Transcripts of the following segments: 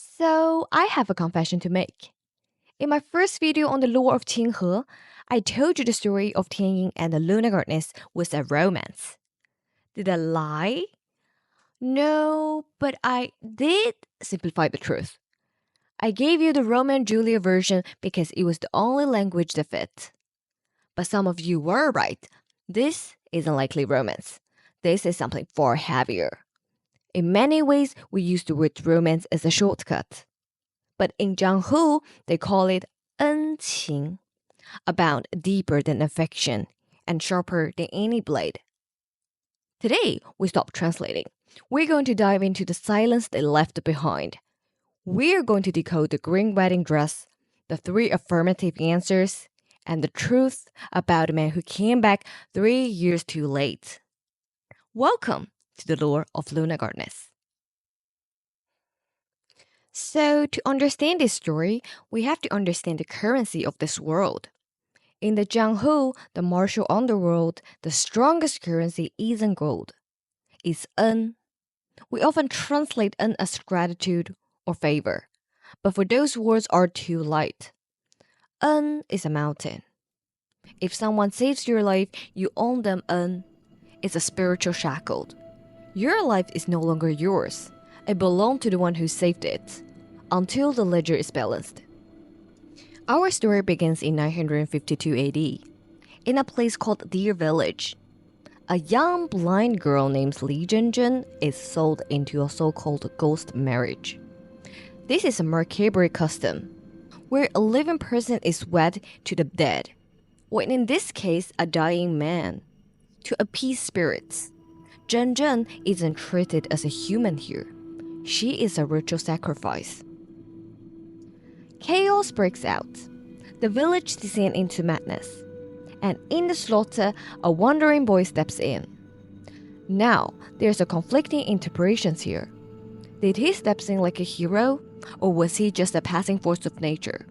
So, I have a confession to make. In my first video on the lore of Qinghe, I told you the story of Tianying and the Lunar goddess was a romance. Did I lie? No, but I did simplify the truth. I gave you the Romeo and Juliet version because it was the only language that fit. But some of you were right. This isn't likely romance. This is something far heavier. In many ways, we use the word romance as a shortcut. But in Jianghu, they call it 恩情, a bond deeper than affection and sharper than any blade. Today, we stop translating. We're going to dive into the silence they left behind. We're going to decode the green wedding dress, the 3 affirmative answers, and the truth about a man who came back 3 years too late. Welcome to the lore of Lunar goddess. So, to understand this story, we have to understand the currency of this world. In the Jianghu, the martial underworld, the strongest currency isn't gold. It's en. We often translate en as gratitude or favor, but for those words are too light. En is a mountain. If someone saves your life, you own them en. It's a spiritual shackle. Your life is no longer yours. It belonged to the one who saved it, until the ledger is balanced. Our story begins in 952 AD, in a place called Deer Village. A young blind girl named Li Zhenzhen is sold into a so-called ghost marriage. This is a macabre custom, where a living person is wed to the dead, or in this case, a dying man, to appease spirits. Zhenzhen isn't treated as a human here. She is a ritual sacrifice. Chaos breaks out. The village descends into madness. And in the slaughter, a wandering boy steps in. Now, there's a conflicting interpretations here. Did he step in like a hero, or was he just a passing force of nature?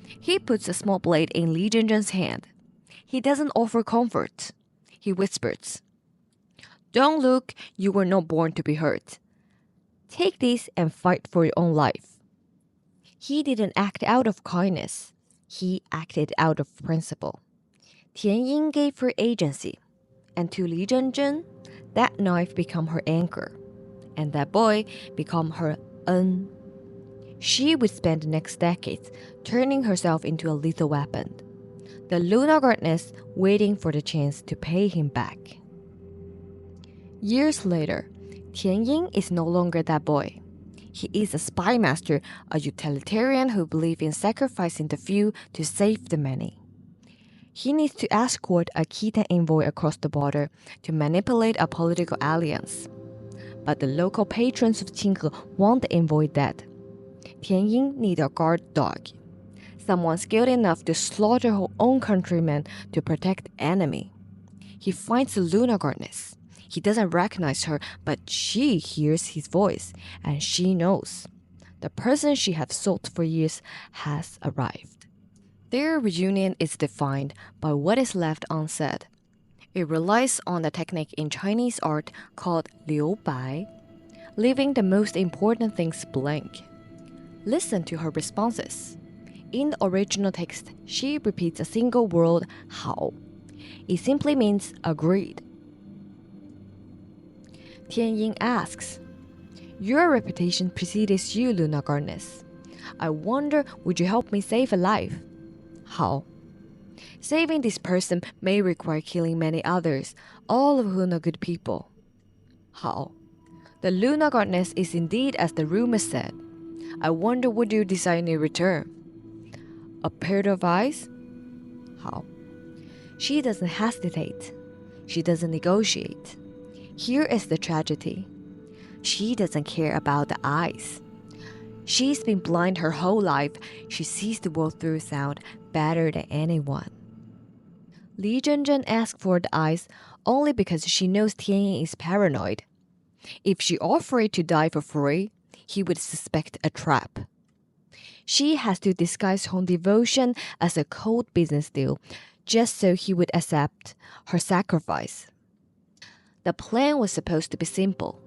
He puts a small blade in Li Zhenzhen's hand. He doesn't offer comfort. He whispers, "Don't look, you were not born to be hurt. Take this and fight for your own life." He didn't act out of kindness. He acted out of principle. Tianying gave her agency, and to Li Zhenzhen, that knife became her anchor, and that boy became her en. She would spend the next decades turning herself into a lethal weapon, the Lunar goddess waiting for the chance to pay him back. Years later, Tianying is no longer that boy. He is a spy master, a utilitarian who believes in sacrificing the few to save the many. He needs to escort a Khitan envoy across the border to manipulate a political alliance. But the local patrons of Qinghe want the envoy dead. Tianying needs a guard dog, someone skilled enough to slaughter her own countrymen to protect the enemy. He finds the Lunar goddess. He doesn't recognize her, but she hears his voice, and she knows. The person she has sought for years has arrived. Their reunion is defined by what is left unsaid. It relies on a technique in Chinese art called liu bai, leaving the most important things blank. Listen to her responses. In the original text, she repeats a single word, hao. It simply means agreed. Tianying asks, "Your reputation precedes you, Lunar goddess. I wonder, would you help me save a life?" How? Saving this person may require killing many others, all of whom are good people. How? The Lunar goddess is indeed as the rumor said. I wonder what you desire in return. A pair of eyes? How? She doesn't hesitate. She doesn't negotiate. Here is the tragedy. She doesn't care about the eyes. She's been blind her whole life. She sees the world through sound better than anyone. Li Zhenzhen asks for the eyes only because she knows Tianying is paranoid. If she offered to die for free, he would suspect a trap. She has to disguise her devotion as a cold business deal, just so he would accept her sacrifice. The plan was supposed to be simple.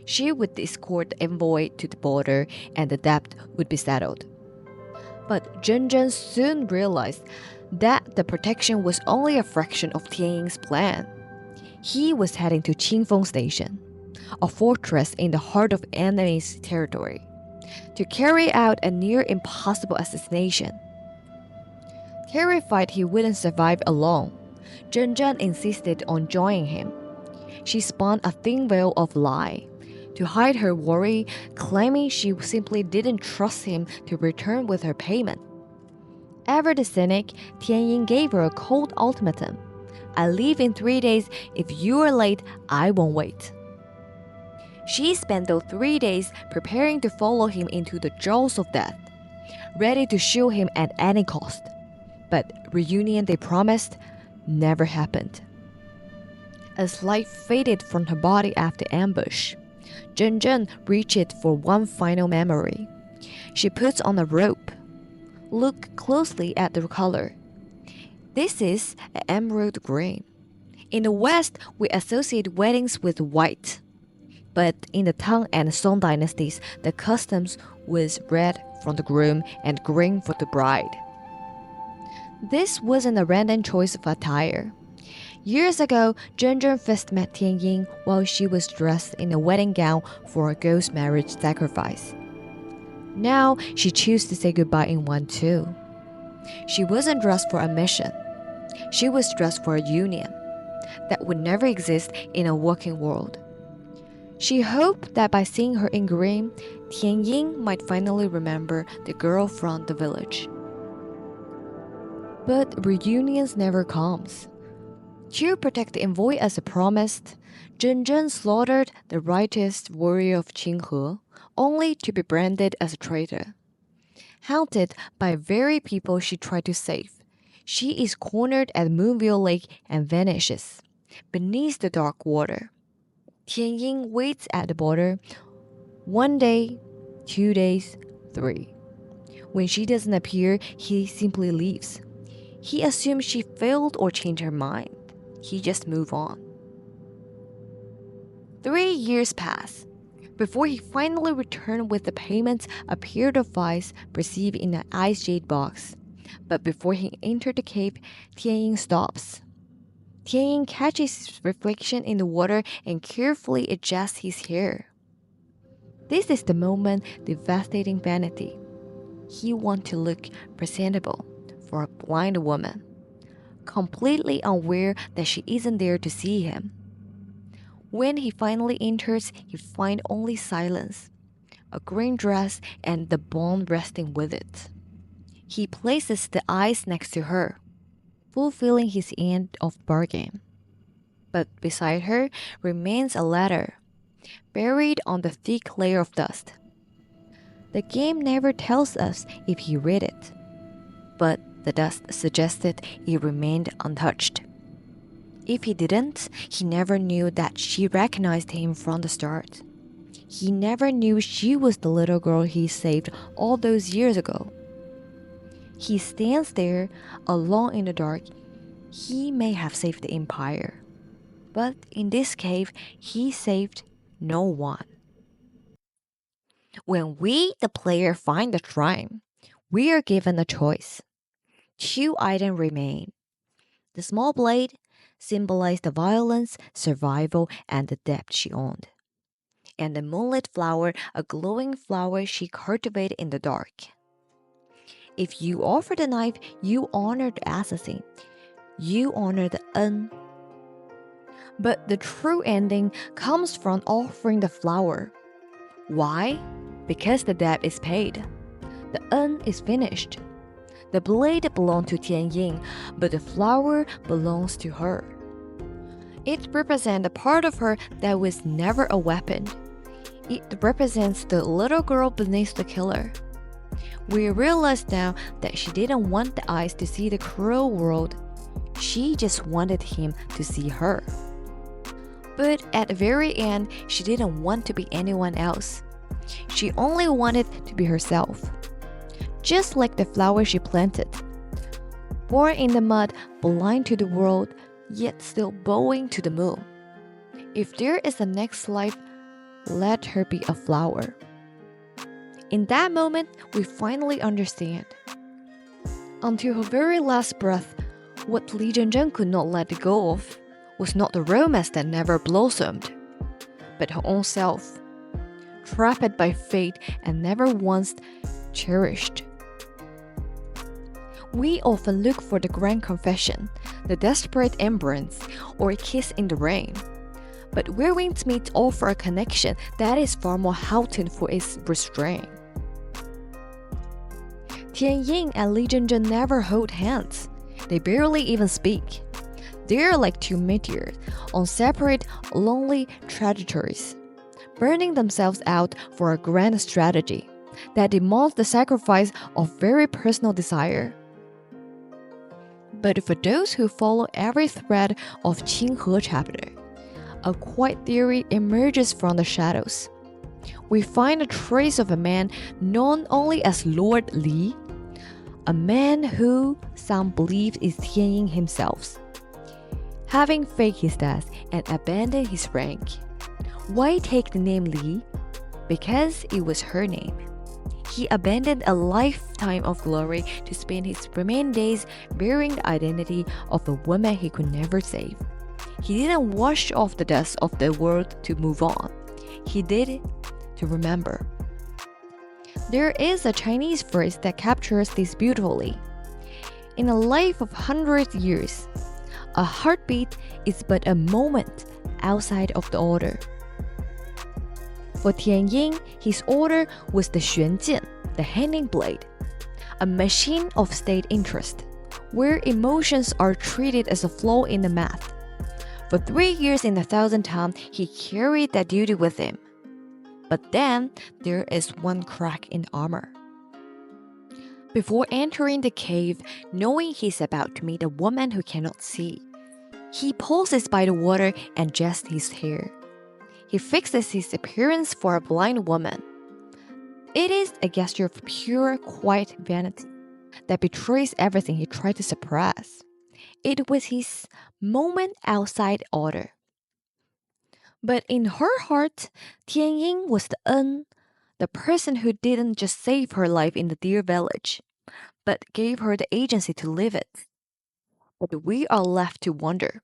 She would escort the envoy to the border and the debt would be settled. But Zhenzhen soon realized that the protection was only a fraction of Tianying's plan. He was heading to Qingfeng Station, a fortress in the heart of enemy's territory, to carry out a near impossible assassination. Terrified he wouldn't survive alone, Zhenzhen insisted on joining him. She spun a thin veil of lie to hide her worry, claiming she simply didn't trust him to return with her payment. Ever the cynic, Tianying gave her a cold ultimatum. I leave in 3 days. If you are late, I won't wait. She spent those 3 days preparing to follow him into the jaws of death, ready to shield him at any cost. But reunion they promised never happened. As life faded from her body after ambush, Zhenzhen reached for one final memory. She puts on a rope. Look closely at the color. This is an emerald green. In the West, we associate weddings with white. But in the Tang and Song dynasties, the customs was red for the groom and green for the bride. This wasn't a random choice of attire. Years ago, Zhenzhen first met Tianying while she was dressed in a wedding gown for a ghost marriage sacrifice. Now, she chose to say goodbye in one too. She wasn't dressed for a mission. She was dressed for a union that would never exist in a working world. She hoped that by seeing her in green, Tianying might finally remember the girl from the village. But reunions never comes. To protect the envoy as promised, Zhenzhen slaughtered the righteous warrior of Qinghe, only to be branded as a traitor. Haunted by very people she tried to save, she is cornered at Moonville Lake and vanishes beneath the dark water. Tianying waits at the border 1 day, 2 days, 3. When she doesn't appear, he simply leaves. He assumes she failed or changed her mind. He just moved on. 3 years pass before he finally returned with the payments appeared of ice received in an ice jade box. But before he entered the cave, Tianying stops. Tianying catches his reflection in the water and carefully adjusts his hair. This is the moment devastating vanity. He wants to look presentable for a blind woman, completely unaware that she isn't there to see him. When he finally enters, he finds only silence, a green dress, and the bone resting with it. He places the ice next to her, fulfilling his end of bargain. But beside her remains a letter, buried on the thick layer of dust. The game never tells us if he read it, but the dust suggested it remained untouched. If he didn't, he never knew that she recognized him from the start. He never knew she was the little girl he saved all those years ago. He stands there, alone in the dark. He may have saved the empire, but in this cave, he saved no one. When we, the player, find the shrine, we are given a choice. 2 items remain. The small blade symbolized the violence, survival, and the debt she owned. And the moonlit flower, a glowing flower she cultivated in the dark. If you offer the knife, you honor the assassin. You honor the un. But the true ending comes from offering the flower. Why? Because the debt is paid. The un is finished. The blade belonged to Tianying, but the flower belongs to her. It represents a part of her that was never a weapon. It represents the little girl beneath the killer. We realize now that she didn't want the eyes to see the cruel world. She just wanted him to see her. But at the very end, she didn't want to be anyone else. She only wanted to be herself. Just like the flower she planted. Born in the mud, blind to the world, yet still bowing to the moon. If there is a next life, let her be a flower. In that moment, we finally understand. Until her very last breath, what Li Zhenzhen could not let go of was not the romance that never blossomed, but her own self, trapped by fate and never once cherished. We often look for the grand confession, the desperate embrace, or a kiss in the rain. But where wings meet offer a connection that is far more heightened for its restraint. Tian Ying and Li Zhenzhen never hold hands. They barely even speak. They are like two meteors on separate, lonely trajectories, burning themselves out for a grand strategy that demands the sacrifice of very personal desire. But for those who follow every thread of Qinghe chapter, a quiet theory emerges from the shadows. We find a trace of a man known only as Lord Li, a man who some believe is Tian Ying himself, having faked his death and abandoned his rank. Why take the name Li? Because it was her name. He abandoned a lifetime of glory to spend his remaining days bearing the identity of a woman he could never save. He didn't wash off the dust of the world to move on. He did it to remember. There is a Chinese phrase that captures this beautifully. In a life of 100 years, a heartbeat is but a moment outside of the order. For Tian Ying, his order was the xuanjian, the hanging blade, a machine of state interest, where emotions are treated as a flaw in the math. For 3 years in 1,000 times, he carried that duty with him. But then, there is one crack in the armor. Before entering the cave, knowing he's about to meet a woman who cannot see, he pauses by the water and adjusts his hair. He fixes his appearance for a blind woman. It is a gesture of pure, quiet vanity that betrays everything he tried to suppress. It was his moment outside order. But in her heart, Tian Ying was the person who didn't just save her life in the dear village, but gave her the agency to live it. But we are left to wonder,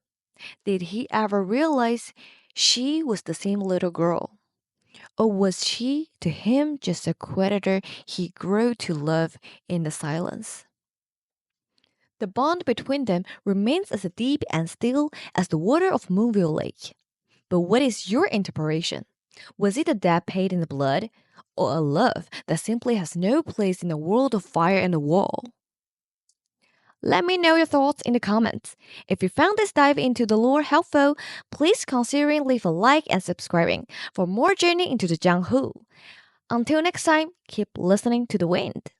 did he ever realize she was the same little girl? Or was she, to him, just a creditor he grew to love in the silence? The bond between them remains as deep and still as the water of Moonville Lake. But what is your interpretation? Was it a debt paid in the blood, or a love that simply has no place in a world of fire and the wall? Let me know your thoughts in the comments. If you found this dive into the lore helpful, please consider leave a like and subscribing for more journey into the Jianghu. Until next time, keep listening to the wind.